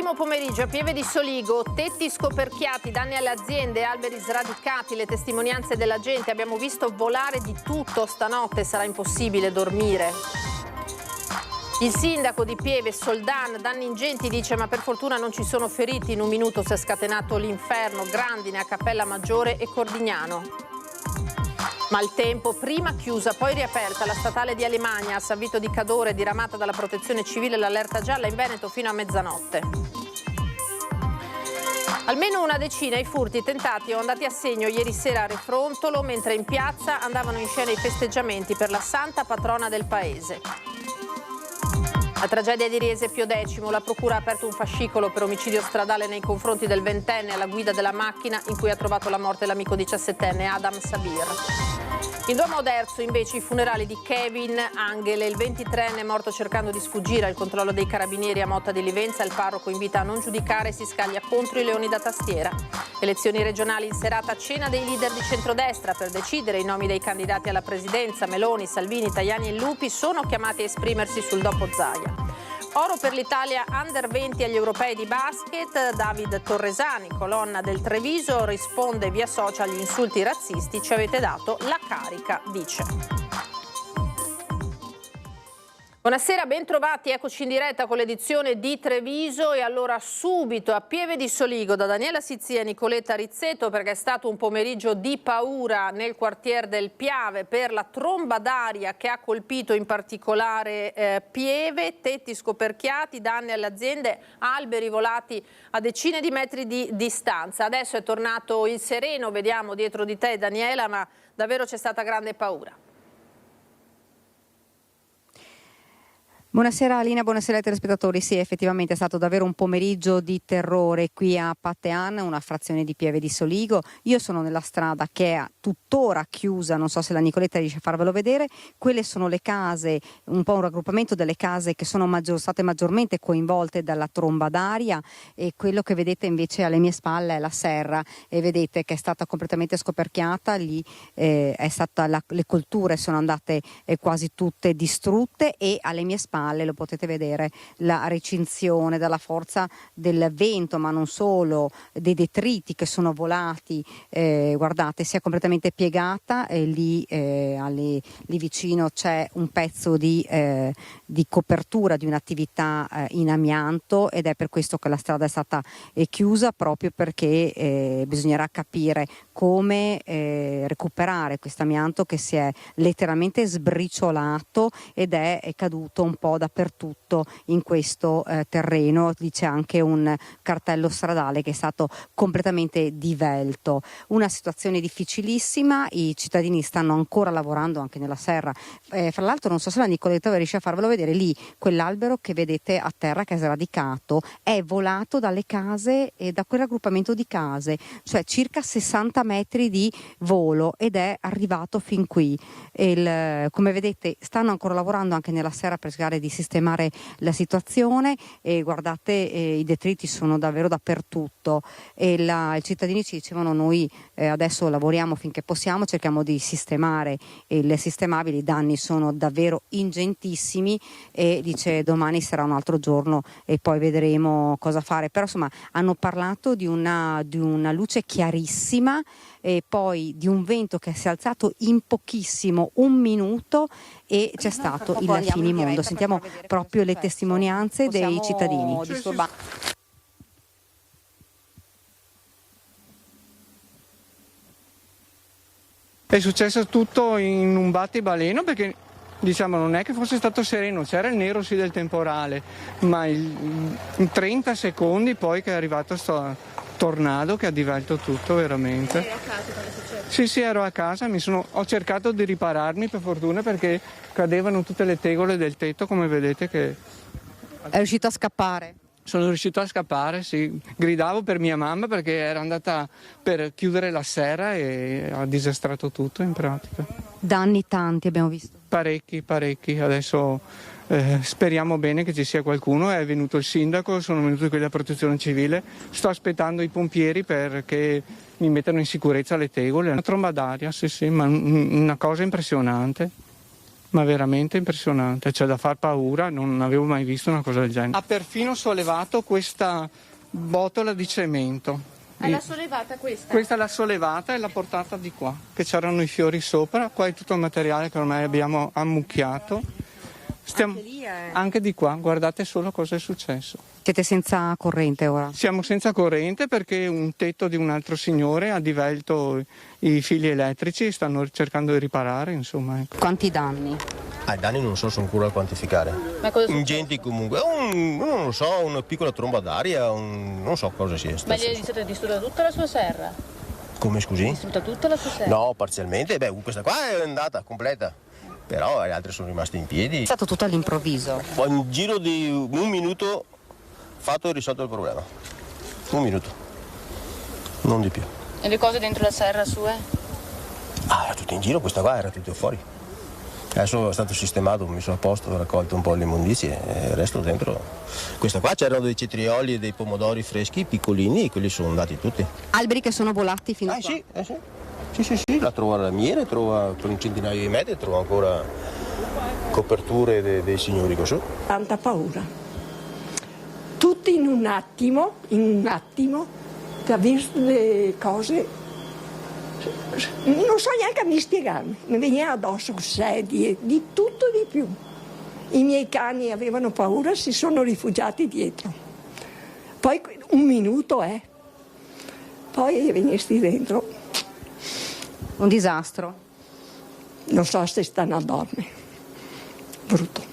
Primo pomeriggio a Pieve di Soligo, tetti scoperchiati, danni alle aziende, alberi sradicati, le testimonianze della gente. Abbiamo visto volare di tutto stanotte, sarà impossibile dormire. Il sindaco di Pieve, Soldan, danni ingenti, dice ma per fortuna non ci sono feriti. In un minuto si è scatenato l'inferno, grandine a Cappella Maggiore e Cordignano. Maltempo, prima chiusa, poi riaperta la statale di Alemagna, a San Vito di Cadore, diramata dalla Protezione Civile l'allerta gialla in Veneto fino a mezzanotte. Almeno una decina i furti tentati o andati a segno ieri sera a Refrontolo, mentre in piazza andavano in scena i festeggiamenti per la santa patrona del paese. La tragedia di Riese Pio X, la procura ha aperto un fascicolo per omicidio stradale nei confronti del ventenne alla guida della macchina in cui ha trovato la morte l'amico 17enne Adam Sabir. In Duomo Oderzo invece i funerali di Kevin Angele, il 23enne morto cercando di sfuggire al controllo dei carabinieri a Motta di Livenza. Il parroco invita a non giudicare e si scaglia contro i leoni da tastiera. Elezioni regionali in serata, cena dei leader di centrodestra per decidere i nomi dei candidati alla presidenza. Meloni, Salvini, Tajani e Lupi sono chiamati a esprimersi sul dopo Zaia. Oro per l'Italia Under 20 agli europei di basket. David Torresani, colonna del Treviso, risponde via social agli insulti razzisti. Ci avete dato la carica, dice. Buonasera, ben trovati, eccoci in diretta con l'edizione di Treviso e allora subito a Pieve di Soligo da Daniela Sizia e Nicoletta Rizzetto, perché è stato un pomeriggio di paura nel quartier del Piave per la tromba d'aria che ha colpito in particolare Pieve, tetti scoperchiati, danni alle aziende, alberi volati a decine di metri di distanza. Adesso è tornato il sereno, vediamo dietro di te Daniela, ma davvero c'è stata grande paura. Buonasera Alina, buonasera ai telespettatori. Sì, effettivamente è stato davvero un pomeriggio di terrore qui a Pattean, una frazione di Pieve di Soligo. Io sono nella strada che è tuttora chiusa, non so se la Nicoletta riesce a farvelo vedere. Quelle sono le case, un po' un raggruppamento delle case che sono state maggiormente coinvolte dalla tromba d'aria, e quello che vedete invece alle mie spalle è la serra e vedete che è stata completamente scoperchiata. Lì le colture sono andate quasi tutte distrutte e alle mie spalle lo potete vedere la recinzione dalla forza del vento, ma non solo, dei detriti che sono volati. Guardate, si è completamente piegata e lì vicino c'è un pezzo di copertura di un'attività in amianto, ed è per questo che la strada è stata chiusa, proprio perché bisognerà capire come recuperare questo amianto che si è letteralmente sbriciolato ed è caduto un po' dappertutto in questo terreno. Lì c'è anche un cartello stradale che è stato completamente divelto. Una situazione difficilissima, i cittadini stanno ancora lavorando anche nella serra. Fra l'altro non so se la Nicoletta riesce a farvelo vedere, lì quell'albero che vedete a terra che è sradicato è volato dalle case e da quel raggruppamento di case, cioè circa 60 metri di volo, ed è arrivato fin qui. Come vedete stanno ancora lavorando anche nella serra per cercare di sistemare la situazione, e guardate, i detriti sono davvero dappertutto e i cittadini ci dicevano: noi adesso lavoriamo finché possiamo, cerchiamo di sistemare il sistemabile, i danni sono davvero ingentissimi, e dice domani sarà un altro giorno e poi vedremo cosa fare. Però insomma hanno parlato di una luce chiarissima e poi di un vento che si è alzato in pochissimo, un minuto, e c'è stato il finimondo. Sentiamo proprio le testimonianze dei cittadini. È successo tutto in un battibaleno, perché diciamo non è che fosse stato sereno, c'era il nero sì del temporale, ma in 30 secondi poi che è arrivato sto tornado che ha divelto tutto veramente. Eri a casa quando è successo? Sì, ero a casa, ho cercato di ripararmi per fortuna, perché cadevano tutte le tegole del tetto, come vedete che... È riuscito a scappare? Sono riuscito a scappare, sì. Gridavo per mia mamma perché era andata per chiudere la serra e ha disastrato tutto in pratica. Danni tanti abbiamo visto. Parecchi. Adesso speriamo bene che ci sia qualcuno. È venuto il sindaco, sono venuti quelli della protezione civile. Sto aspettando i pompieri perché mi mettano in sicurezza le tegole. Una tromba d'aria, sì, ma una cosa impressionante. ma veramente impressionante, c'è da far paura, non avevo mai visto una cosa del genere. Ha perfino sollevato questa botola di cemento. L'ha sollevata questa? Questa l'ha sollevata e l'ha portata di qua, che c'erano i fiori sopra, qua è tutto il materiale che ormai abbiamo ammucchiato. Anche di qua, guardate solo cosa è successo. Siete senza corrente ora? Siamo senza corrente perché un tetto di un altro signore ha divelto i fili elettrici e stanno cercando di riparare, insomma. Ecco. Quanti danni? I danni non so, sono ancora da quantificare. Ma cosa Ingenti comunque, non lo so, una piccola tromba d'aria, non so cosa sia. Ma gli è stata distrutta tutta la sua serra? Come scusi? Distrutta tutta la sua serra? No, parzialmente, questa qua è andata completa, però le altre sono rimaste in piedi. È stato tutto all'improvviso? Poi in giro di un minuto fatto e risolto il problema. Un minuto, non di più. E le cose dentro la serra sue? Era tutto in giro, questa qua era tutto fuori. Adesso è stato sistemato, ho messo a posto, ho raccolto un po' le immondizie e il resto dentro. Questa qua c'erano dei cetrioli e dei pomodori freschi, piccolini, e quelli sono andati tutti. Alberi che sono volati fino a qua? Sì, la trovo alla miele, trova per un centinaio di metri, trova ancora coperture dei signori così. Tanta paura. Tutti in un attimo, ti ha visto le cose, non so neanche a mi spiegarmi, mi veniva addosso sedie, di tutto e di più. I miei cani avevano paura, si sono rifugiati dietro. Poi un minuto poi venirsi dentro. Un disastro. Non so se stanno a dormire. Brutto.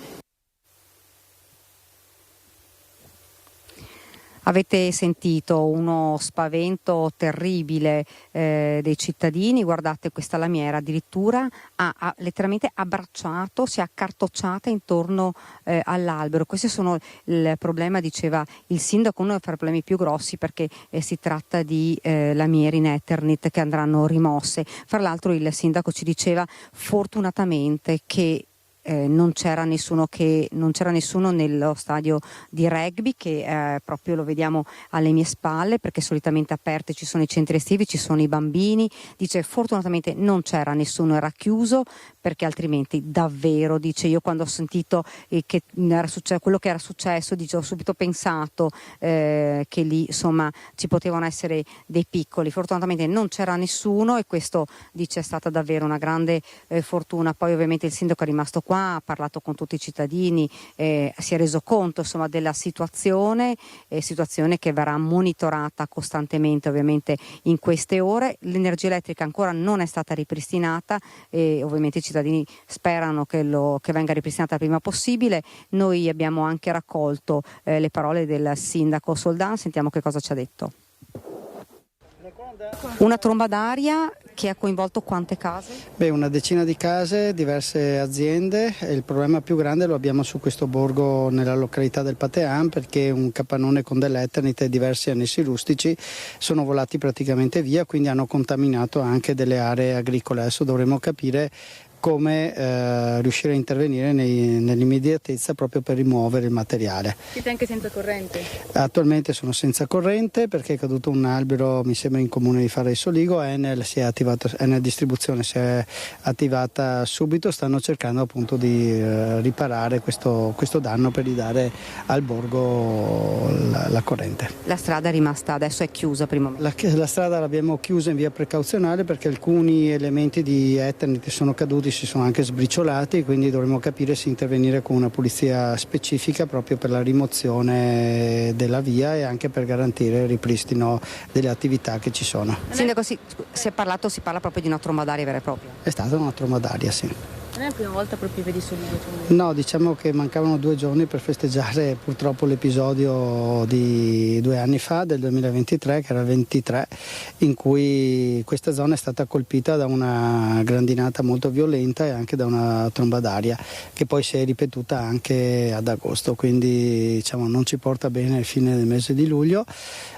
Avete sentito uno spavento terribile dei cittadini, guardate questa lamiera addirittura ha letteralmente abbracciato, si è accartocciata intorno all'albero. Questo sono il problema, diceva il sindaco, uno dei problemi più grossi perché si tratta di lamiere in Eternit che andranno rimosse. Fra l'altro il sindaco ci diceva fortunatamente che non c'era nessuno nello stadio di rugby che proprio lo vediamo alle mie spalle perché solitamente aperte ci sono i centri estivi, ci sono i bambini, dice fortunatamente non c'era nessuno, era chiuso perché altrimenti davvero, dice, io quando ho sentito che era quello che era successo, dice, ho subito pensato che lì insomma ci potevano essere dei piccoli, fortunatamente non c'era nessuno e questo, dice, è stata davvero una grande fortuna. Poi ovviamente il sindaco è rimasto qua, ha parlato con tutti i cittadini, si è reso conto insomma della situazione che verrà monitorata costantemente ovviamente in queste ore. L'energia elettrica ancora non è stata ripristinata e ovviamente i cittadini sperano che venga ripristinata il prima possibile. Noi abbiamo anche raccolto le parole del sindaco Soldán, sentiamo che cosa ci ha detto. Una tromba d'aria che ha coinvolto quante case? Una decina di case, diverse aziende. Il problema più grande lo abbiamo su questo borgo nella località del Patean perché un capannone con dell'Eternit e diversi annessi rustici sono volati praticamente via, quindi hanno contaminato anche delle aree agricole. Adesso dovremo capire come riuscire a intervenire nell'immediatezza proprio per rimuovere il materiale. Siete anche senza corrente? Attualmente sono senza corrente perché è caduto un albero, mi sembra in comune di Farre Soligo. Enel Distribuzione si è attivata subito, stanno cercando appunto di riparare questo danno per ridare al borgo la corrente. La strada è rimasta, adesso è chiusa prima. La strada l'abbiamo chiusa in via precauzionale perché alcuni elementi di Eternit sono caduti, si sono anche sbriciolati, quindi dovremo capire se intervenire con una pulizia specifica proprio per la rimozione della via e anche per garantire il ripristino delle attività che ci sono. Sindaco, si parla proprio di una tromba d'aria vera e propria? È stata una tromba d'aria, sì. Non è la prima volta proprio vedi Soligo? No, diciamo che mancavano 2 giorni per festeggiare purtroppo l'episodio di 2 anni fa, del 2023, che era il 23, in cui questa zona è stata colpita da una grandinata molto violenta e anche da una tromba d'aria che poi si è ripetuta anche ad agosto, quindi diciamo non ci porta bene il fine del mese di luglio.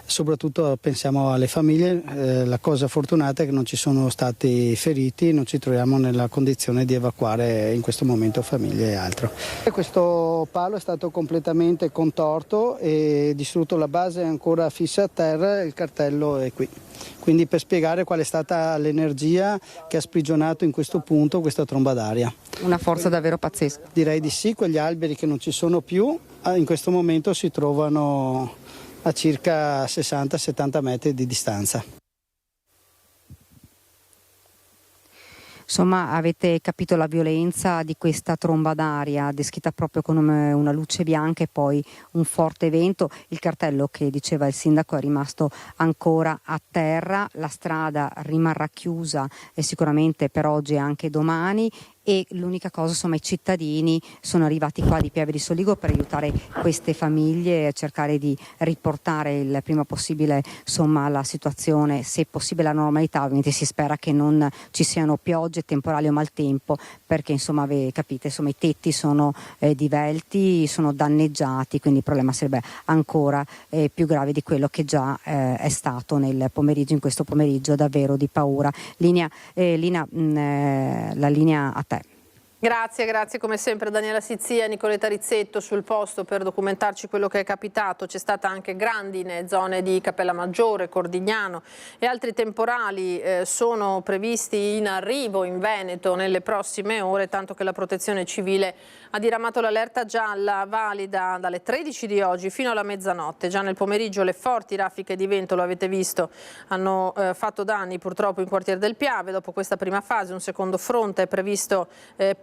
Soprattutto pensiamo alle famiglie, la cosa fortunata è che non ci sono stati feriti, non ci troviamo nella condizione di evacuare evacuare in questo momento famiglie e altro. E questo palo è stato completamente contorto e distrutto, la base è ancora fissa a terra e il cartello è qui. Quindi per spiegare qual è stata l'energia che ha sprigionato in questo punto questa tromba d'aria. Una forza davvero pazzesca. Direi di sì, quegli alberi che non ci sono più in questo momento si trovano a circa 60-70 metri di distanza. Insomma, avete capito la violenza di questa tromba d'aria, descritta proprio con una luce bianca e poi un forte vento. Il cartello, che diceva il sindaco, è rimasto ancora a terra. La strada rimarrà chiusa sicuramente per oggi e anche domani. E l'unica cosa, insomma, i cittadini sono arrivati qua di Pieve di Soligo per aiutare queste famiglie a cercare di riportare il prima possibile, insomma, la situazione, se possibile, alla normalità. Ovviamente si spera che non ci siano piogge, temporali o maltempo, perché insomma capite, insomma, i tetti sono divelti, sono danneggiati, quindi il problema sarebbe ancora più grave di quello che già è stato nel pomeriggio, in questo pomeriggio davvero di paura. La linea a te. Grazie come sempre Daniela Sizzia e Nicoletta Rizzetto sul posto per documentarci quello che è capitato. C'è stata anche grandine, zone di Capellammaggiore, Cordignano e altri temporali sono previsti in arrivo in Veneto nelle prossime ore, tanto che la Protezione Civile ha diramato l'allerta gialla valida dalle 13 di oggi fino alla mezzanotte. Già nel pomeriggio le forti raffiche di vento, lo avete visto, hanno fatto danni purtroppo in quartiere del Piave. Dopo questa prima fase un secondo fronte è previsto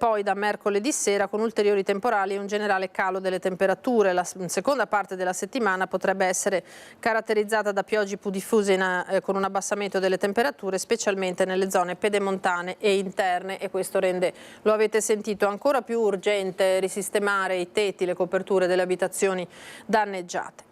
poi da mercoledì sera, con ulteriori temporali e un generale calo delle temperature. La seconda parte della settimana potrebbe essere caratterizzata da piogge più diffuse con un abbassamento delle temperature, specialmente nelle zone pedemontane e interne, e questo rende, lo avete sentito, ancora più urgente risistemare i tetti, le coperture delle abitazioni danneggiate.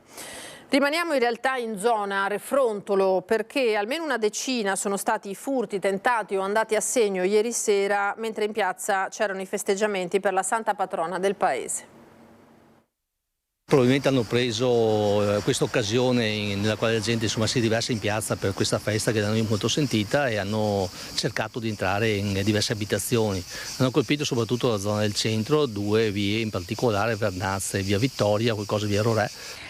Rimaniamo in realtà in zona Refrontolo, perché almeno una decina sono stati i furti tentati o andati a segno ieri sera, mentre in piazza c'erano i festeggiamenti per la santa patrona del paese. Probabilmente hanno preso questa occasione nella quale la gente, insomma, si è diversa in piazza per questa festa che da noi è molto sentita, e hanno cercato di entrare in diverse abitazioni. Hanno colpito soprattutto la zona del centro, 2 vie in particolare, Vernazza e via Vittoria, qualcosa via Rorè.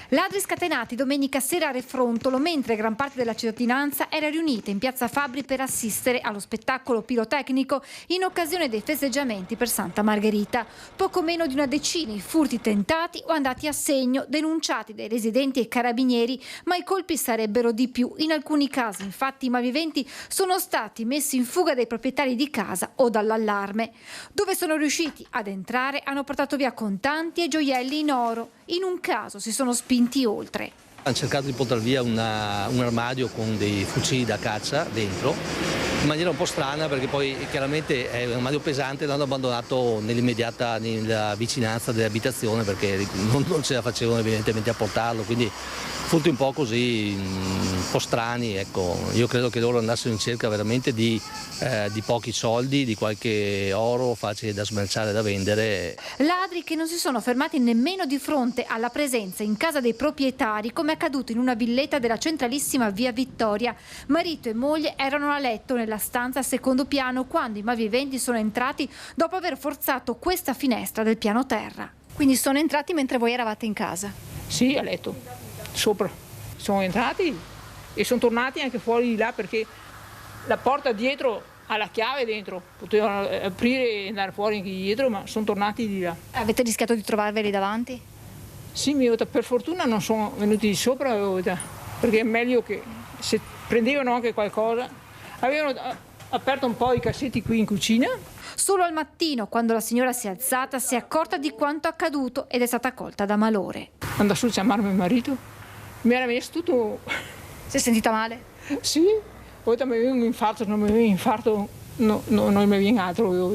Ladri scatenati domenica sera a Refrontolo, mentre gran parte della cittadinanza era riunita in piazza Fabbri per assistere allo spettacolo pirotecnico in occasione dei festeggiamenti per Santa Margherita. Poco meno di una decina i furti tentati o andati a segno, denunciati dai residenti e carabinieri, ma i colpi sarebbero di più. In alcuni casi, infatti, i malviventi sono stati messi in fuga dai proprietari di casa o dall'allarme. Dove sono riusciti ad entrare hanno portato via contanti e gioielli in oro. In un caso si sono spinti oltre. Hanno cercato di portare via un armadio con dei fucili da caccia dentro, in maniera un po' strana, perché poi chiaramente è un armadio pesante, l'hanno abbandonato nella vicinanza dell'abitazione, perché non ce la facevano evidentemente a portarlo, quindi furti un po' così, un po' strani. Ecco. Io credo che loro andassero in cerca veramente di pochi soldi, di qualche oro facile da smerciare, da vendere. Ladri che non si sono fermati nemmeno di fronte alla presenza in casa dei proprietari, come è accaduto in una villetta della centralissima via Vittoria. Marito e moglie erano a letto nella stanza al secondo piano quando i malviventi sono entrati dopo aver forzato questa finestra del piano terra. Quindi sono entrati mentre voi eravate in casa? Sì, a letto, sopra. Sono entrati e sono tornati anche fuori di là, perché la porta dietro ha la chiave dentro, potevano aprire e andare fuori anche dietro, ma sono tornati di là. Avete rischiato di trovarveli davanti? Sì, per fortuna non sono venuti di sopra, perché è meglio che se prendevano anche qualcosa. Avevano aperto un po' i cassetti qui in cucina. Solo al mattino, quando la signora si è alzata, si è accorta di quanto accaduto ed è stata colta da malore. Andò su a chiamarmi mio marito, mi era messo tutto. Si è sentita male? Sì, poi mi viene un infarto, non mi viene un infarto, non mi viene altro.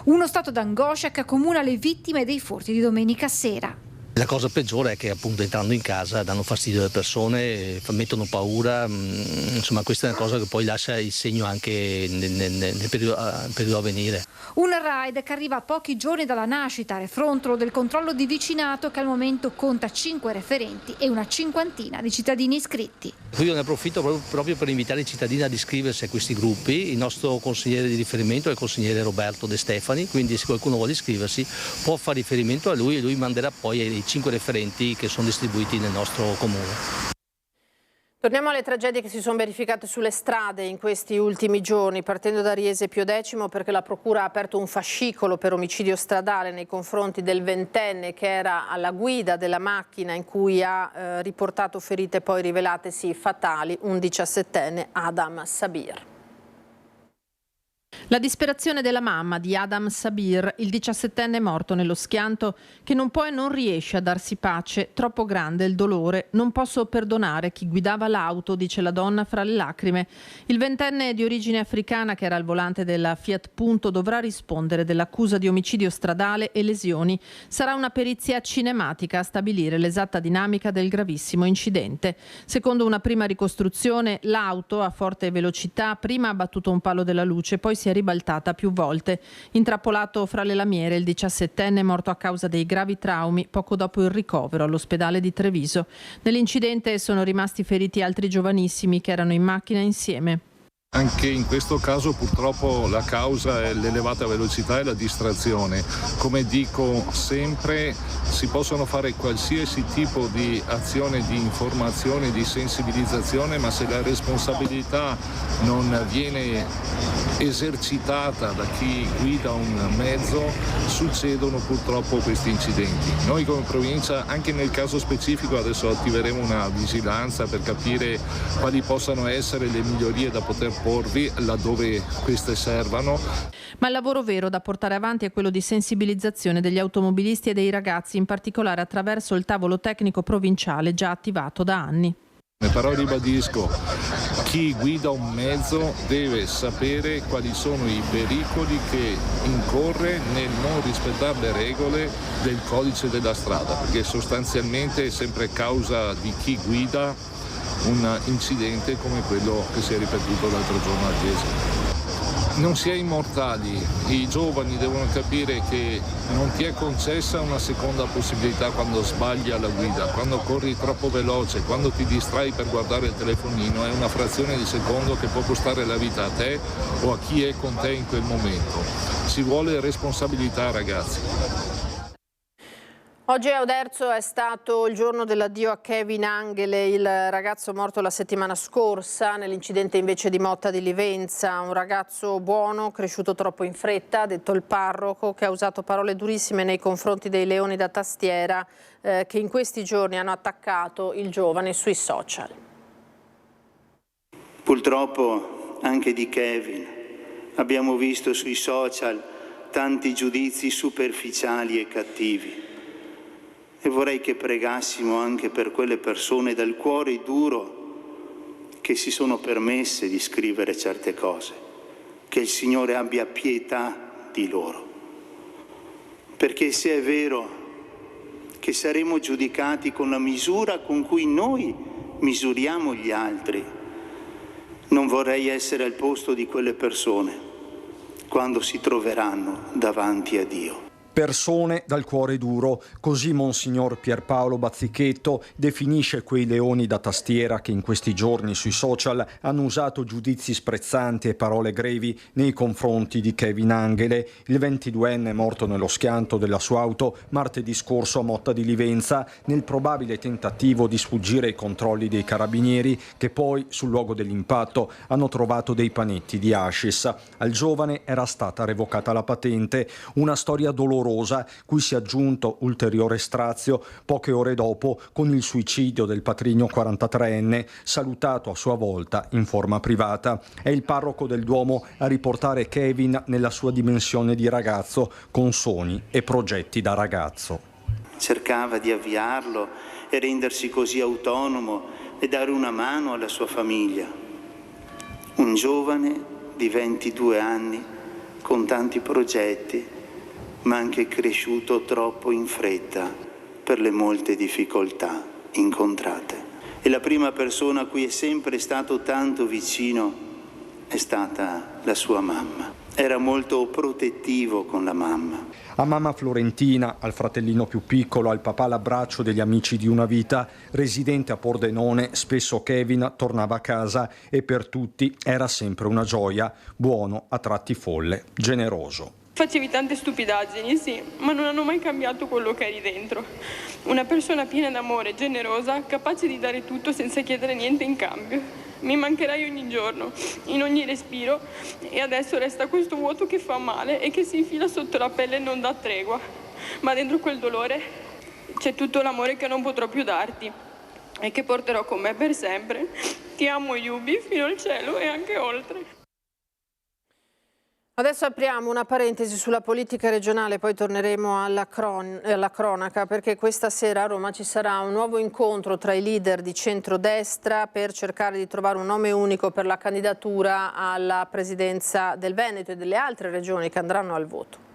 Uno stato d'angoscia che accomuna le vittime dei furti di domenica sera. La cosa peggiore è che appunto entrando in casa danno fastidio alle persone, mettono paura, insomma questa è una cosa che poi lascia il segno anche nel periodo a venire. Un raid che arriva a pochi giorni dalla nascita, refrontolo del controllo di vicinato che al momento conta 5 referenti e una cinquantina di cittadini iscritti. Io ne approfitto proprio per invitare i cittadini ad iscriversi a questi gruppi. Il nostro consigliere di riferimento è il consigliere Roberto De Stefani, quindi se qualcuno vuole iscriversi può fare riferimento a lui e lui manderà poi i 5 referenti che sono distribuiti nel nostro comune. Torniamo alle tragedie che si sono verificate sulle strade in questi ultimi giorni, partendo da Riese Pio X, perché la Procura ha aperto un fascicolo per omicidio stradale nei confronti del 20enne che era alla guida della macchina in cui ha riportato ferite poi rivelatesi fatali, un 17enne Adam Sabir. La disperazione della mamma di Adam Sabir, il 17enne morto nello schianto, che non può e non riesce a darsi pace, troppo grande il dolore, non posso perdonare chi guidava l'auto, dice la donna fra le lacrime. Il 20enne di origine africana che era al volante della Fiat Punto dovrà rispondere dell'accusa di omicidio stradale e lesioni. Sarà una perizia cinematica a stabilire l'esatta dinamica del gravissimo incidente. Secondo una prima ricostruzione, l'auto a forte velocità prima ha battuto un palo della luce, poi si è ribaltata più volte. Intrappolato fra le lamiere, il 17enne è morto a causa dei gravi traumi poco dopo il ricovero all'ospedale di Treviso. Nell'incidente sono rimasti feriti altri giovanissimi che erano in macchina insieme. Anche in questo caso purtroppo la causa è l'elevata velocità e la distrazione. Come dico sempre, si possono fare qualsiasi tipo di azione di informazione, di sensibilizzazione, ma se la responsabilità non viene esercitata da chi guida un mezzo, succedono purtroppo questi incidenti. Noi come provincia, anche nel caso specifico, adesso attiveremo una vigilanza per capire quali possano essere le migliorie da poter porvi laddove queste servano. Ma il lavoro vero da portare avanti è quello di sensibilizzazione degli automobilisti e dei ragazzi, in particolare attraverso il tavolo tecnico provinciale già attivato da anni. Però ribadisco, chi guida un mezzo deve sapere quali sono i pericoli che incorre nel non rispettare le regole del codice della strada, perché sostanzialmente è sempre causa di chi guida un incidente come quello che si è ripetuto l'altro giorno a Chiesa. Non si è immortali, i giovani devono capire che non ti è concessa una seconda possibilità quando sbagli alla guida, quando corri troppo veloce, quando ti distrai per guardare il telefonino, è una frazione di secondo che può costare la vita a te o a chi è con te in quel momento. Ci vuole responsabilità, ragazzi. Oggi a Oderzo è stato il giorno dell'addio a Kevin Anghele, il ragazzo morto la settimana scorsa nell'incidente invece di Motta di Livenza, un ragazzo buono, cresciuto troppo in fretta, ha detto il parroco, che ha usato parole durissime nei confronti dei leoni da tastiera che in questi giorni hanno attaccato il giovane sui social. Purtroppo anche di Kevin abbiamo visto sui social tanti giudizi superficiali e cattivi. E vorrei che pregassimo anche per quelle persone dal cuore duro che si sono permesse di scrivere certe cose, che il Signore abbia pietà di loro. Perché se è vero che saremo giudicati con la misura con cui noi misuriamo gli altri, non vorrei essere al posto di quelle persone quando si troveranno davanti a Dio. Persone dal cuore duro, così Monsignor Pierpaolo Bazzichetto definisce quei leoni da tastiera che in questi giorni sui social hanno usato giudizi sprezzanti e parole grevi nei confronti di Kevin Anghele, il 22enne morto nello schianto della sua auto martedì scorso a Motta di Livenza, nel probabile tentativo di sfuggire ai controlli dei carabinieri che poi sul luogo dell'impatto hanno trovato dei panetti di hashish. Al giovane era stata revocata la patente, una storia dolorosa cui si è aggiunto ulteriore strazio poche ore dopo con il suicidio del patrigno 43enne, salutato a sua volta in forma privata. È il parroco del Duomo a riportare Kevin nella sua dimensione di ragazzo, con sogni e progetti da ragazzo. Cercava di avviarlo e rendersi così autonomo e dare una mano alla sua famiglia. Un giovane di 22 anni con tanti progetti, ma anche cresciuto troppo in fretta per le molte difficoltà incontrate. E la prima persona a cui è sempre stato tanto vicino è stata la sua mamma. Era molto protettivo con la mamma. A mamma Florentina, al fratellino più piccolo, al papà l'abbraccio degli amici di una vita, residente a Pordenone, spesso Kevin tornava a casa e per tutti era sempre una gioia, buono, a tratti folle, generoso. Facevi tante stupidaggini, sì, ma non hanno mai cambiato quello che eri dentro. Una persona piena d'amore, generosa, capace di dare tutto senza chiedere niente in cambio. Mi mancherai ogni giorno, in ogni respiro, e adesso resta questo vuoto che fa male e che si infila sotto la pelle e non dà tregua. Ma dentro quel dolore c'è tutto l'amore che non potrò più darti e che porterò con me per sempre. Ti amo, Yubi, fino al cielo e anche oltre. Adesso apriamo una parentesi sulla politica regionale, poi torneremo alla cronaca, perché questa sera a Roma ci sarà un nuovo incontro tra i leader di centrodestra per cercare di trovare un nome unico per la candidatura alla presidenza del Veneto e delle altre regioni che andranno al voto.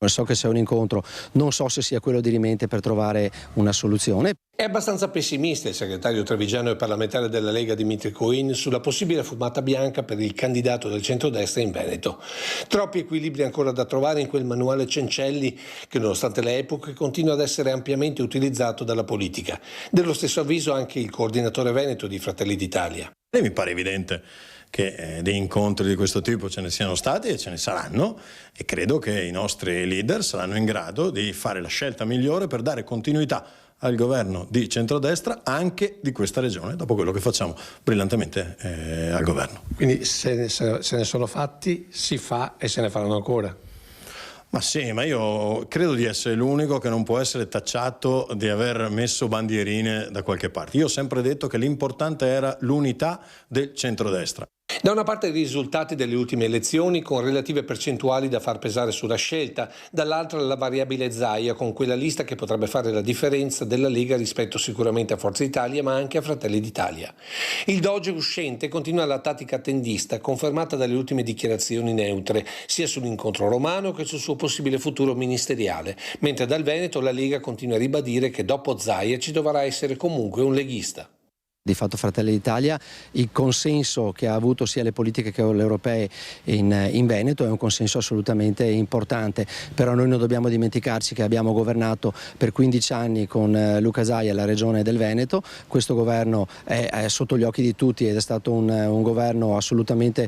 So che c'è un incontro, non so se sia quello dirimente per trovare una soluzione. È abbastanza pessimista il segretario trevigiano e parlamentare della Lega Dimitri Coin sulla possibile fumata bianca per il candidato del centrodestra in Veneto. Troppi equilibri ancora da trovare in quel manuale Cencelli che, nonostante le epoche, continua ad essere ampiamente utilizzato dalla politica. Dello stesso avviso anche il coordinatore veneto di Fratelli d'Italia. Mi pare evidente che dei incontri di questo tipo ce ne siano stati e ce ne saranno, e credo che i nostri leader saranno in grado di fare la scelta migliore per dare continuità al governo di centrodestra anche di questa regione, dopo quello che facciamo brillantemente al governo. Quindi se ne sono fatti, si fa e se ne faranno ancora. Ma sì, ma io credo di essere l'unico che non può essere tacciato di aver messo bandierine da qualche parte. Io ho sempre detto che l'importante era l'unità del centrodestra. Da una parte i risultati delle ultime elezioni con relative percentuali da far pesare sulla scelta, dall'altra la variabile Zaia con quella lista che potrebbe fare la differenza della Lega rispetto sicuramente a Forza Italia ma anche a Fratelli d'Italia. Il Doge uscente continua la tattica attendista confermata dalle ultime dichiarazioni neutre sia sull'incontro romano che sul suo possibile futuro ministeriale, mentre dal Veneto la Lega continua a ribadire che dopo Zaia ci dovrà essere comunque un leghista. Di fatto Fratelli d'Italia, il consenso che ha avuto sia le politiche che le europee in Veneto è un consenso assolutamente importante, però noi non dobbiamo dimenticarci che abbiamo governato per 15 anni con Luca Zaia la regione del Veneto. Questo governo è sotto gli occhi di tutti ed è stato un governo assolutamente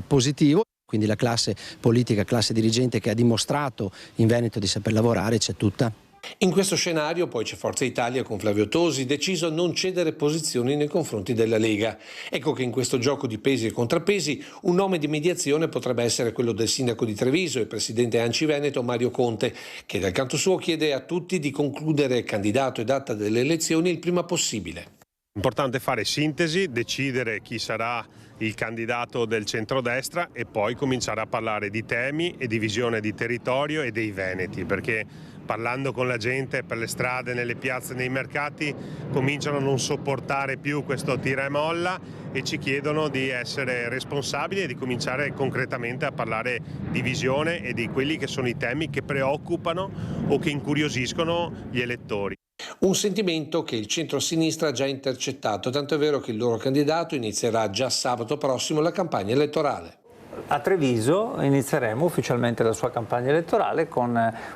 positivo. Quindi la classe politica, classe dirigente che ha dimostrato in Veneto di saper lavorare c'è tutta. In questo scenario poi c'è Forza Italia con Flavio Tosi, deciso a non cedere posizioni nei confronti della Lega. Ecco che in questo gioco di pesi e contrappesi un nome di mediazione potrebbe essere quello del sindaco di Treviso e presidente Anci Veneto Mario Conte, che dal canto suo chiede a tutti di concludere candidato e data delle elezioni il prima possibile. Importante fare sintesi, decidere chi sarà il candidato del centrodestra e poi cominciare a parlare di temi e di visione di territorio e dei veneti, perché parlando con la gente per le strade, nelle piazze, nei mercati, cominciano a non sopportare più questo tira e molla e ci chiedono di essere responsabili e di cominciare concretamente a parlare di visione e di quelli che sono i temi che preoccupano o che incuriosiscono gli elettori. Un sentimento che il centro-sinistra ha già intercettato, tanto è vero che il loro candidato inizierà già sabato prossimo la campagna elettorale. A Treviso inizieremo ufficialmente la sua campagna elettorale con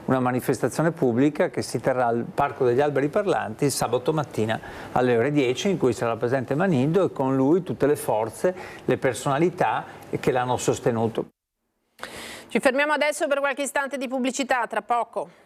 una manifestazione pubblica che si terrà al Parco degli Alberi Parlanti sabato mattina alle ore 10, in cui sarà presente Manindo e con lui tutte le forze, le personalità che l'hanno sostenuto. Ci fermiamo adesso per qualche istante di pubblicità, tra poco.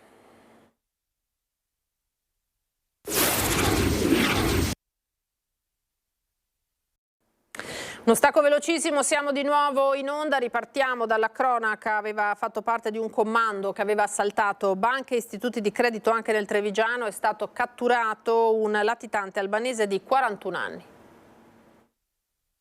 Uno stacco velocissimo, siamo di nuovo in onda, ripartiamo dalla cronaca. Aveva fatto parte di un comando che aveva assaltato banche e istituti di credito anche nel Trevigiano. È stato catturato un latitante albanese di 41 anni.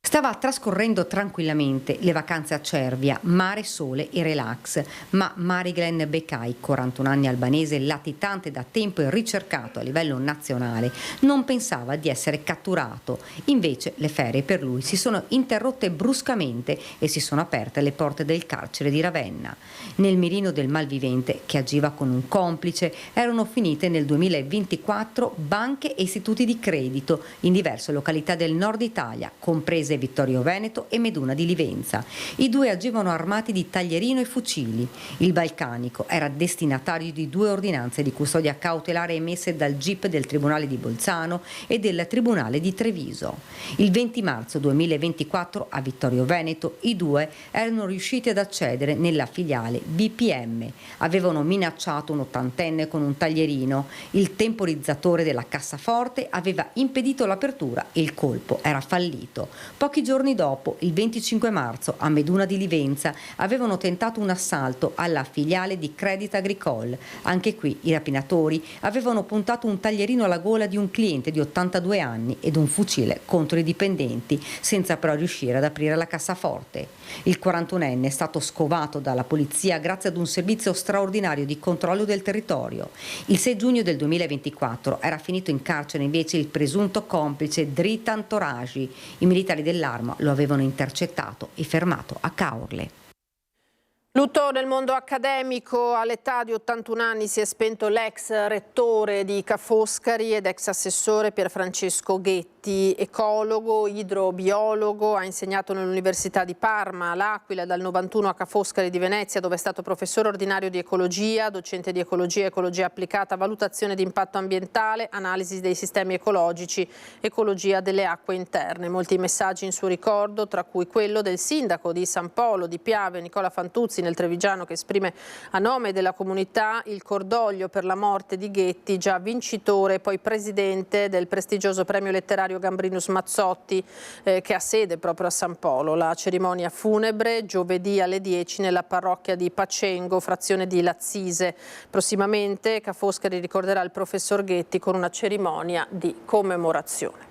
Stava trascorrendo tranquillamente le vacanze a Cervia, mare, sole e relax, ma Mariglen Beccai, 41 anni, albanese, latitante da tempo e ricercato a livello nazionale, non pensava di essere catturato. Invece le ferie per lui si sono interrotte bruscamente e si sono aperte le porte del carcere di Ravenna. Nel mirino del malvivente, che agiva con un complice, erano finite nel 2024 banche e istituti di credito in diverse località del nord Italia, comprese Vittorio Veneto e Meduna di Livenza. I due agivano armati di taglierino e fucili. Il balcanico era destinatario di 2 ordinanze di custodia cautelare emesse dal GIP del Tribunale di Bolzano e del Tribunale di Treviso. Il 20 marzo 2024 a Vittorio Veneto i due erano riusciti ad accedere nella filiale BPM. Avevano minacciato un 80enne con un taglierino. Il temporizzatore della cassaforte aveva impedito l'apertura e il colpo era fallito. Pochi giorni dopo, il 25 marzo, a Meduna di Livenza, avevano tentato un assalto alla filiale di Crédit Agricole. Anche qui i rapinatori avevano puntato un taglierino alla gola di un cliente di 82 anni ed un fucile contro i dipendenti, senza però riuscire ad aprire la cassaforte. Il 41enne è stato scovato dalla polizia grazie ad un servizio straordinario di controllo del territorio. Il 6 giugno del 2024 era finito in carcere invece il presunto complice Dritan Toraji. I militari dell'Arma lo avevano intercettato e fermato a Caorle. Lutto nel mondo accademico. All'età di 81 anni si è spento l'ex rettore di Ca' Foscari ed ex assessore Pierfrancesco Ghetti, ecologo, idrobiologo, ha insegnato nell'Università di Parma, l'Aquila, dal 91 a Ca' Foscari di Venezia, dove è stato professore ordinario di ecologia, docente di ecologia, ecologia applicata, valutazione di impatto ambientale, analisi dei sistemi ecologici, ecologia delle acque interne. Molti messaggi in suo ricordo, tra cui quello del sindaco di San Polo di Piave, Nicola Fantuzzi, nel Trevigiano, che esprime a nome della comunità il cordoglio per la morte di Ghetti, già vincitore e poi presidente del prestigioso premio letterario Gambrinus Mazzotti, che ha sede proprio a San Polo. La cerimonia funebre giovedì alle 10 nella parrocchia di Pacengo, frazione di Lazzise. Prossimamente Ca' Foscari ricorderà il professor Ghetti con una cerimonia di commemorazione.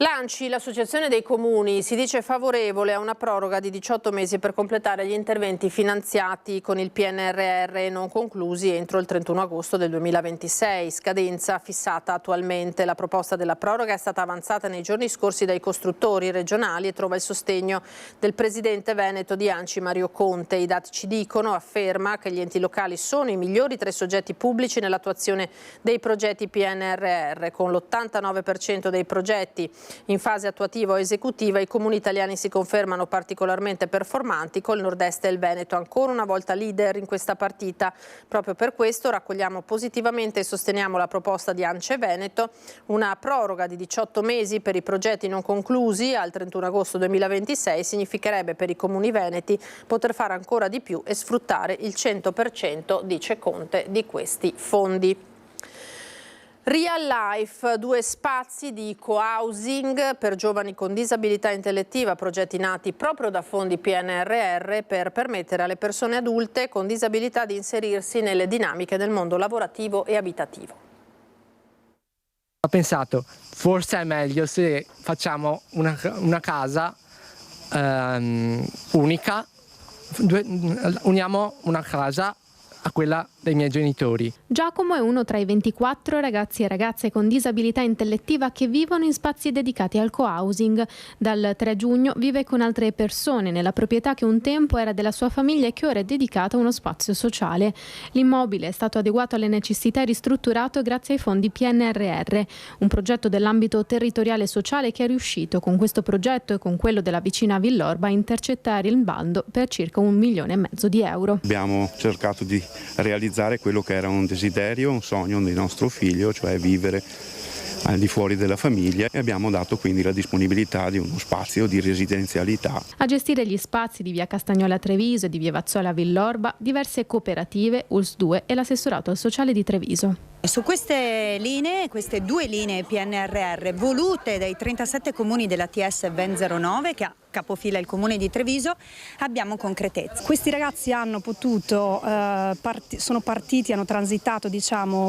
L'ANCI, l'Associazione dei Comuni, si dice favorevole a una proroga di 18 mesi per completare gli interventi finanziati con il PNRR e non conclusi entro il 31 agosto del 2026, scadenza fissata attualmente. La proposta della proroga è stata avanzata nei giorni scorsi dai costruttori regionali e trova il sostegno del presidente veneto di ANCI Mario Conte. I dati ci dicono, afferma, che gli enti locali sono i migliori tra i soggetti pubblici nell'attuazione dei progetti PNRR, con l'89% dei progetti in fase attuativa o esecutiva. I comuni italiani si confermano particolarmente performanti, col nord-est e il Veneto ancora una volta leader in questa partita. Proprio per questo raccogliamo positivamente e sosteniamo la proposta di ANCE Veneto, una proroga di 18 mesi per i progetti non conclusi al 31 agosto 2026 significherebbe per i comuni veneti poter fare ancora di più e sfruttare il 100%, dice Conte, di questi fondi. Real Life, 2 spazi di co-housing per giovani con disabilità intellettiva, progetti nati proprio da fondi PNRR per permettere alle persone adulte con disabilità di inserirsi nelle dinamiche del mondo lavorativo e abitativo. Ho pensato, forse è meglio se facciamo una casa unica, uniamo una casa a quella dei miei genitori. Giacomo è uno tra i 24 ragazzi e ragazze con disabilità intellettiva che vivono in spazi dedicati al co-housing. Dal 3 giugno vive con altre persone nella proprietà che un tempo era della sua famiglia e che ora è dedicata a uno spazio sociale. L'immobile è stato adeguato alle necessità e ristrutturato grazie ai fondi PNRR, un progetto dell'ambito territoriale sociale che è riuscito con questo progetto e con quello della vicina Villorba a intercettare il bando per circa 1,5 milioni di euro. Abbiamo cercato di realizzare quello che era un desiderio, un sogno del nostro figlio, cioè vivere al di fuori della famiglia, e abbiamo dato quindi la disponibilità di uno spazio di residenzialità. A gestire gli spazi di via Castagnola Treviso e di via Vazzola Villorba diverse cooperative, ULS 2 e l'assessorato al sociale di Treviso. Su queste linee, queste 2 linee PNRR volute dai 37 comuni della TS Ven 09 che ha capofila il comune di Treviso, abbiamo concretezza. Questi ragazzi hanno potuto, sono partiti, hanno transitato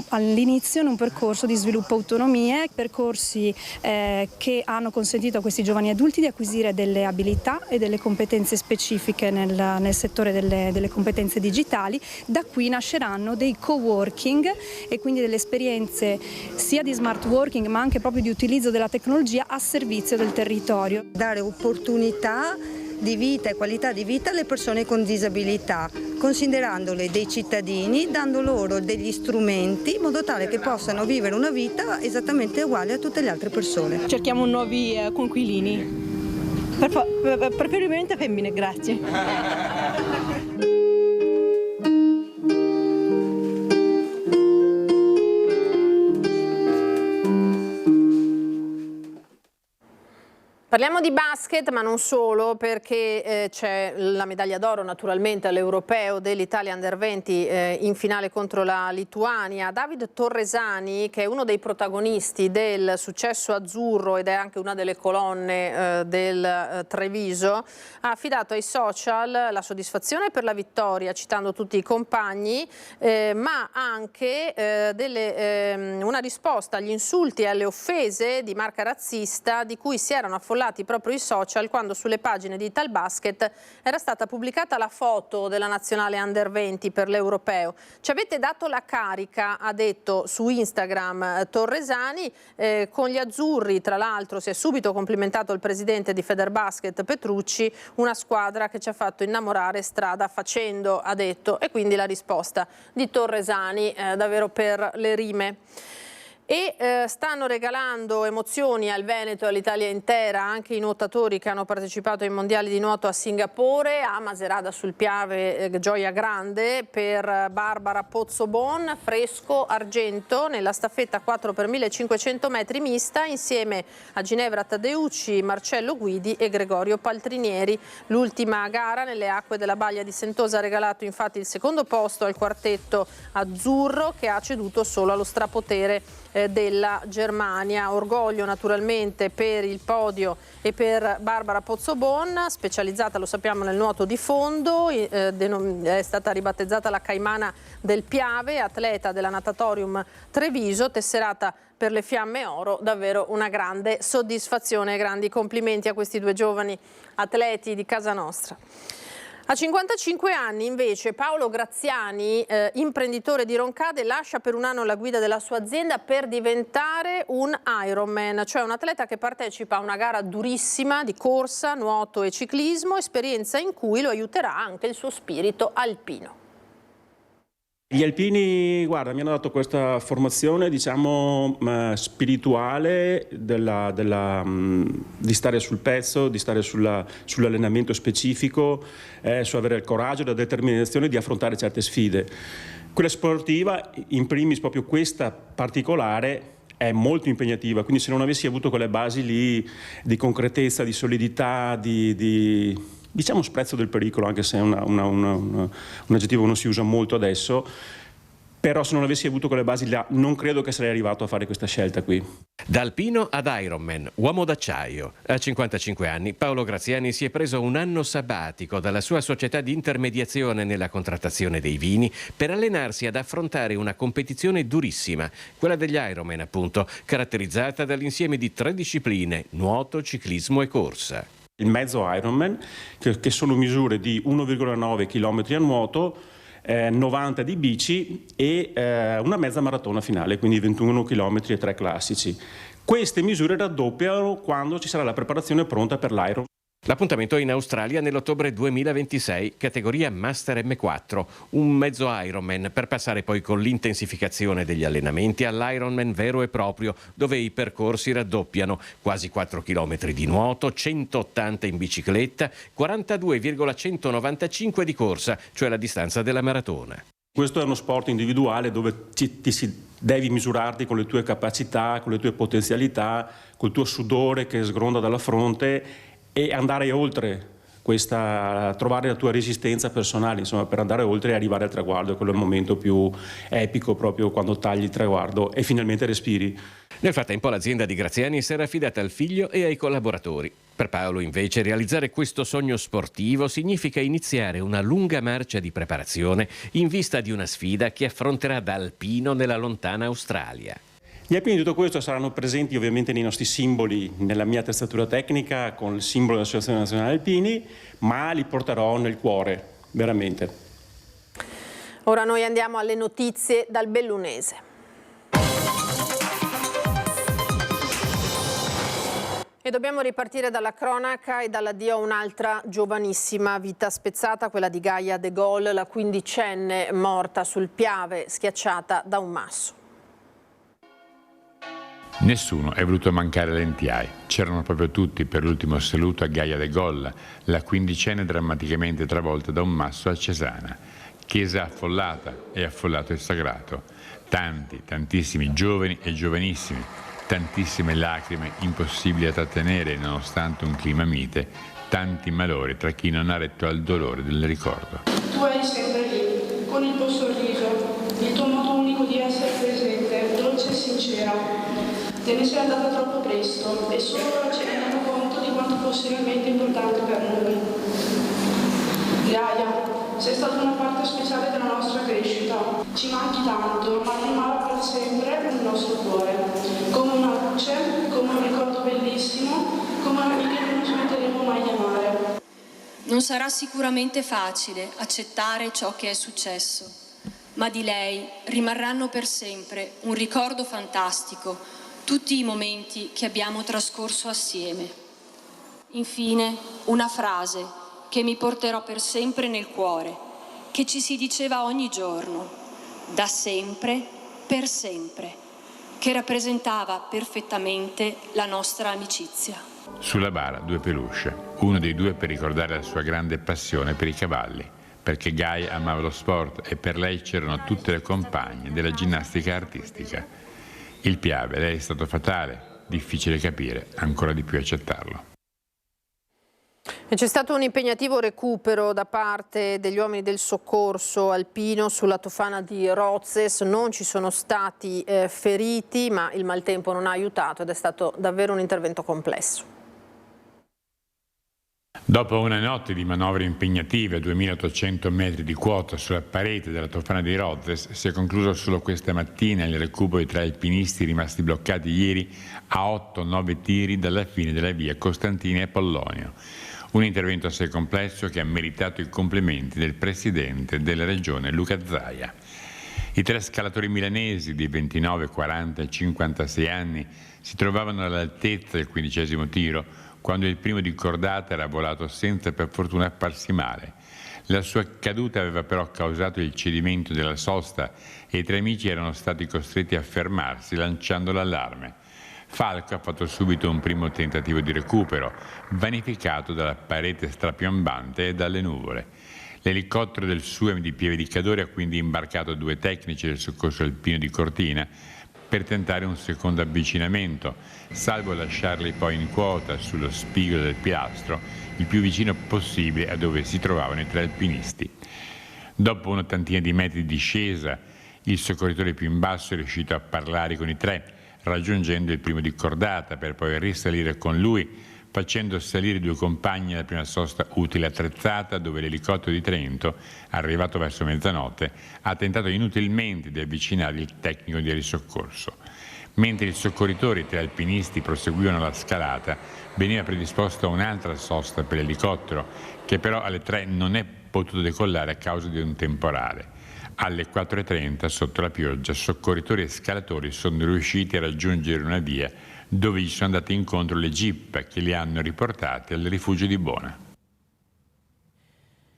all'inizio in un percorso di sviluppo autonomie, percorsi che hanno consentito a questi giovani adulti di acquisire delle abilità e delle competenze specifiche nel settore delle competenze digitali. Da qui nasceranno dei co-working e quindi delle esperienze sia di smart working ma anche proprio di utilizzo della tecnologia a servizio del territorio. Dare opportunità di vita e qualità di vita alle persone con disabilità, considerandole dei cittadini, dando loro degli strumenti in modo tale che possano vivere una vita esattamente uguale a tutte le altre persone. Cerchiamo nuovi coinquilini, preferibilmente femmine, grazie. Parliamo di basket, ma non solo, perché c'è la medaglia d'oro naturalmente all'Europeo dell'Italia Under 20 in finale contro la Lituania. David Torresani, che è uno dei protagonisti del successo azzurro ed è anche una delle colonne del Treviso, ha affidato ai social la soddisfazione per la vittoria, citando tutti i compagni, ma anche una risposta agli insulti e alle offese di marca razzista di cui si erano affollati proprio i social quando sulle pagine di Italbasket era stata pubblicata la foto della nazionale Under 20 per l'Europeo. Ci avete dato la carica, ha detto su Instagram Torresani, con gli azzurri tra l'altro si è subito complimentato il presidente di Federbasket Petrucci, una squadra che ci ha fatto innamorare strada facendo, ha detto, e quindi la risposta di Torresani davvero per le rime. E stanno regalando emozioni al Veneto e all'Italia intera anche i nuotatori che hanno partecipato ai mondiali di nuoto a Singapore, a Macerata sul Piave, gioia grande per Barbara Pozzobon, fresco argento nella staffetta 4x1500 metri mista insieme a Ginevra Taddeucci, Marcello Guidi e Gregorio Paltrinieri. L'ultima gara nelle acque della Baia di Sentosa ha regalato infatti il secondo posto al quartetto azzurro, che ha ceduto solo allo strapotere della Germania. Orgoglio naturalmente per il podio e per Barbara Pozzobon, specializzata, lo sappiamo, nel nuoto di fondo, è stata ribattezzata la Caimana del Piave, atleta della Natatorium Treviso, tesserata per le Fiamme Oro. Davvero una grande soddisfazione e grandi complimenti a questi due giovani atleti di casa nostra. A 55 anni invece Paolo Graziani, imprenditore di Roncade, lascia per un anno la guida della sua azienda per diventare un Ironman, cioè un atleta che partecipa a una gara durissima di corsa, nuoto e ciclismo, esperienza in cui lo aiuterà anche il suo spirito alpino. Gli alpini, guarda, mi hanno dato questa formazione, diciamo, spirituale di stare sul pezzo, di stare sull'allenamento specifico, su avere il coraggio e la determinazione di affrontare certe sfide. Quella sportiva, in primis proprio questa particolare, è molto impegnativa, quindi se non avessi avuto quelle basi lì di concretezza, di solidità, diciamo sprezzo del pericolo, anche se è un aggettivo che non si usa molto adesso, però se non avessi avuto quelle basi là non credo che sarei arrivato a fare questa scelta qui. Da alpino ad Ironman, uomo d'acciaio. A 55 anni Paolo Graziani si è preso un anno sabbatico dalla sua società di intermediazione nella contrattazione dei vini per allenarsi ad affrontare una competizione durissima, quella degli Ironman appunto, caratterizzata dall'insieme di 3 discipline, nuoto, ciclismo e corsa. Il mezzo Ironman, che sono misure di 1,9 km a nuoto, 90 di bici e una mezza maratona finale, quindi 21 km e 3 classici. Queste misure raddoppiano quando ci sarà la preparazione pronta per l'Iron. L'appuntamento è in Australia nell'ottobre 2026, categoria Master M4, un mezzo Ironman per passare poi con l'intensificazione degli allenamenti all'Ironman vero e proprio, dove i percorsi raddoppiano, quasi 4 km di nuoto, 180 in bicicletta, 42,195 di corsa, cioè la distanza della maratona. Questo è uno sport individuale dove devi misurarti con le tue capacità, con le tue potenzialità, col tuo sudore che sgronda dalla fronte e andare oltre trovare la tua resistenza personale, insomma, per andare oltre e arrivare al traguardo. Quello è il momento più epico, proprio quando tagli il traguardo e finalmente respiri. Nel frattempo l'azienda di Graziani si era affidata al figlio e ai collaboratori. Per Paolo invece realizzare questo sogno sportivo significa iniziare una lunga marcia di preparazione in vista di una sfida che affronterà da alpino nella lontana Australia. Gli alpini di tutto questo saranno presenti ovviamente nei nostri simboli, nella mia attrezzatura tecnica con il simbolo dell'Associazione Nazionale Alpini, ma li porterò nel cuore, veramente. Ora noi andiamo alle notizie dal Bellunese. E dobbiamo ripartire dalla cronaca e dall'addio a un'altra giovanissima vita spezzata, quella di Gaia De Gaulle, la quindicenne morta sul Piave, schiacciata da un masso. Nessuno è voluto mancare alle NTI. C'erano proprio tutti per l'ultimo saluto a Gaia De Gaulle, la quindicenne drammaticamente travolta da un masso a Cesana. Chiesa affollata e affollato il sagrato. Tantissimi giovani e giovanissimi. Tantissime lacrime impossibili da trattenere nonostante un clima mite, tanti malori tra chi non ha retto al dolore del ricordo. Tu eri sempre lì, con il tuo sorriso, il tuo modo unico di essere presente, dolce e sincera. Te ne sei andata troppo presto e solo ora ci rendiamo conto di quanto fosse realmente importante per noi. Gaia, sei stata una parte speciale della nostra crescita. Ci manchi tanto, ma rimarrà per sempre nel nostro cuore. Come una luce, come un ricordo bellissimo, come una vita che non smetteremo mai di amare. Non sarà sicuramente facile accettare ciò che è successo, ma di lei rimarranno per sempre un ricordo fantastico, tutti i momenti che abbiamo trascorso assieme. Infine, una frase che mi porterò per sempre nel cuore, che ci si diceva ogni giorno, da sempre per sempre, che rappresentava perfettamente la nostra amicizia. Sulla bara 2 peluche, uno dei 2 per ricordare la sua grande passione per i cavalli, perché Gaia amava lo sport e per lei c'erano tutte le compagne della ginnastica artistica. Il Piave, lei è stato fatale, difficile capire, ancora di più accettarlo. E c'è stato un impegnativo recupero da parte degli uomini del soccorso alpino sulla tofana di Rozes. Non ci sono stati feriti, ma il maltempo non ha aiutato ed è stato davvero un intervento complesso. Dopo una notte di manovre impegnative a 2800 metri di quota sulla parete della tofana di Rozes, si è concluso solo questa mattina il recupero di 3 alpinisti rimasti bloccati ieri a 8-9 tiri dalla fine della via Costantini e Pollonio. Un intervento assai complesso che ha meritato i complimenti del presidente della regione Luca Zaia. I 3 scalatori milanesi di 29, 40 e 56 anni si trovavano all'altezza del 15° tiro quando il primo di cordata era volato senza per fortuna farsi male. La sua caduta aveva però causato il cedimento della sosta e i 3 amici erano stati costretti a fermarsi lanciando l'allarme. Falco ha fatto subito un primo tentativo di recupero, vanificato dalla parete strapiombante e dalle nuvole. L'elicottero del SUEM di Pieve di Cadore ha quindi imbarcato 2 tecnici del soccorso alpino di Cortina per tentare un secondo avvicinamento, salvo lasciarli poi in quota sullo spigolo del pilastro, il più vicino possibile a dove si trovavano i 3 alpinisti. Dopo un'ottantina di metri di discesa, il soccorritore più in basso è riuscito a parlare con i 3, raggiungendo il primo di cordata per poi risalire con lui, facendo salire 2 compagni alla prima sosta utile attrezzata dove l'elicottero di Trento, arrivato verso mezzanotte, ha tentato inutilmente di avvicinare il tecnico di risoccorso. Mentre i soccorritori e 3 alpinisti proseguivano la scalata, veniva predisposta un'altra sosta per l'elicottero, che però alle 3 non è potuto decollare a causa di un temporale. Alle 4:30, sotto la pioggia, soccorritori e scalatori sono riusciti a raggiungere una via dove gli sono andate incontro le jeep che li hanno riportati al rifugio di Bona.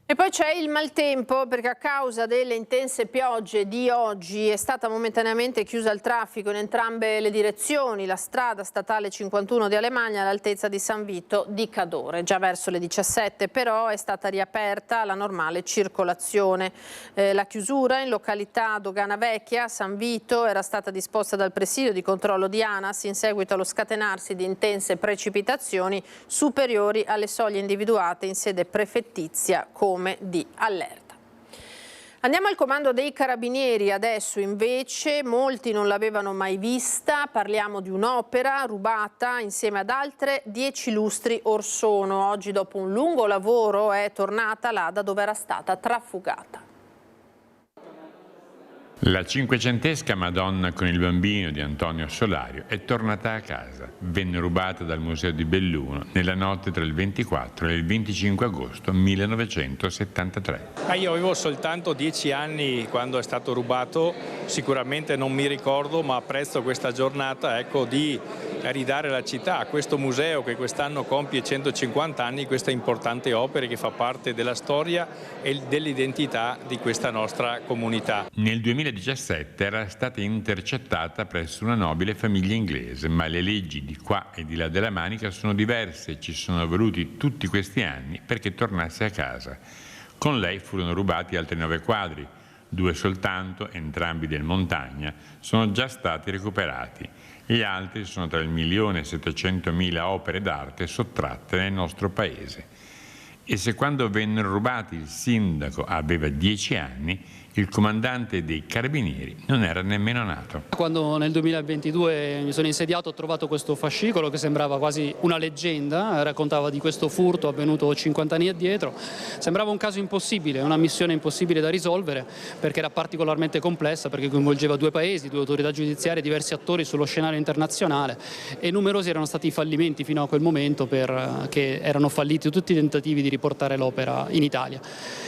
E poi c'è il maltempo, perché a causa delle intense piogge di oggi è stata momentaneamente chiusa il traffico in entrambe le direzioni. La strada statale 51 di Alemagna all'altezza di San Vito di Cadore. Già verso le 17 però è stata riaperta la normale circolazione. La chiusura in località Dogana Vecchia, San Vito, era stata disposta dal presidio di controllo di ANAS in seguito allo scatenarsi di intense precipitazioni superiori alle soglie individuate in sede prefettizia come di allerta. Andiamo al comando dei Carabinieri adesso invece, molti non l'avevano mai vista, parliamo di un'opera rubata insieme ad altre 10 lustri or sono. Oggi dopo un lungo lavoro è tornata là da dove era stata trafugata. La 500esca Madonna con il Bambino di Antonio Solario è tornata a casa. Venne rubata dal Museo di Belluno nella notte tra il 24 e il 25 agosto 1973. Io avevo soltanto 10 anni quando è stato rubato, sicuramente non mi ricordo, ma apprezzo questa giornata, di ridare alla città, a questo museo che quest'anno compie 150 anni, questa importante opera che fa parte della storia e dell'identità di questa nostra comunità. Nel 2017 era stata intercettata presso una nobile famiglia inglese, ma le leggi di qua e di là della Manica sono diverse e ci sono voluti tutti questi anni perché tornasse a casa. Con lei furono rubati altri 9 quadri, 2 soltanto, entrambi del Montagna, sono già stati recuperati. Gli altri sono tra il 1.700.000 opere d'arte sottratte nel nostro paese. E se quando vennero rubati il sindaco aveva 10 anni, il comandante dei Carabinieri non era nemmeno nato. Quando nel 2022 mi sono insediato ho trovato questo fascicolo che sembrava quasi una leggenda, raccontava di questo furto avvenuto 50 anni addietro. Sembrava un caso impossibile, una missione impossibile da risolvere perché era particolarmente complessa, perché coinvolgeva 2 paesi, 2 autorità giudiziarie, diversi attori sullo scenario internazionale e numerosi erano stati i fallimenti fino a quel momento che erano falliti tutti i tentativi di riportare l'opera in Italia.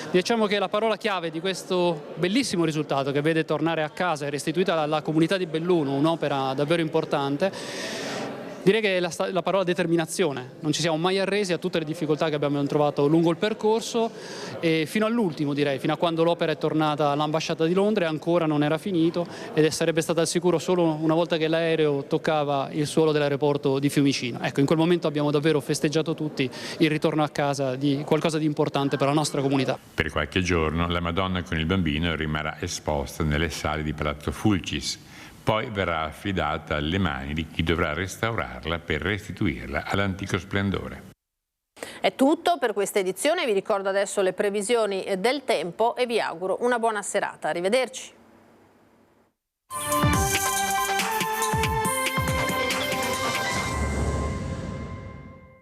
Diciamo che la parola chiave di questo bellissimo risultato che vede tornare a casa e restituita alla comunità di Belluno un'opera davvero importante, direi che è la parola determinazione. Non ci siamo mai arresi a tutte le difficoltà che abbiamo trovato lungo il percorso e fino all'ultimo, direi, fino a quando l'opera è tornata all'ambasciata di Londra e ancora non era finito ed sarebbe stata al sicuro solo una volta che l'aereo toccava il suolo dell'aeroporto di Fiumicino. Ecco, in quel momento abbiamo davvero festeggiato tutti il ritorno a casa di qualcosa di importante per la nostra comunità. Per qualche giorno la Madonna con il Bambino rimarrà esposta nelle sale di Palazzo Fulcis. Poi verrà affidata alle mani di chi dovrà restaurarla per restituirla all'antico splendore. È tutto per questa edizione, vi ricordo adesso le previsioni del tempo e vi auguro una buona serata. Arrivederci.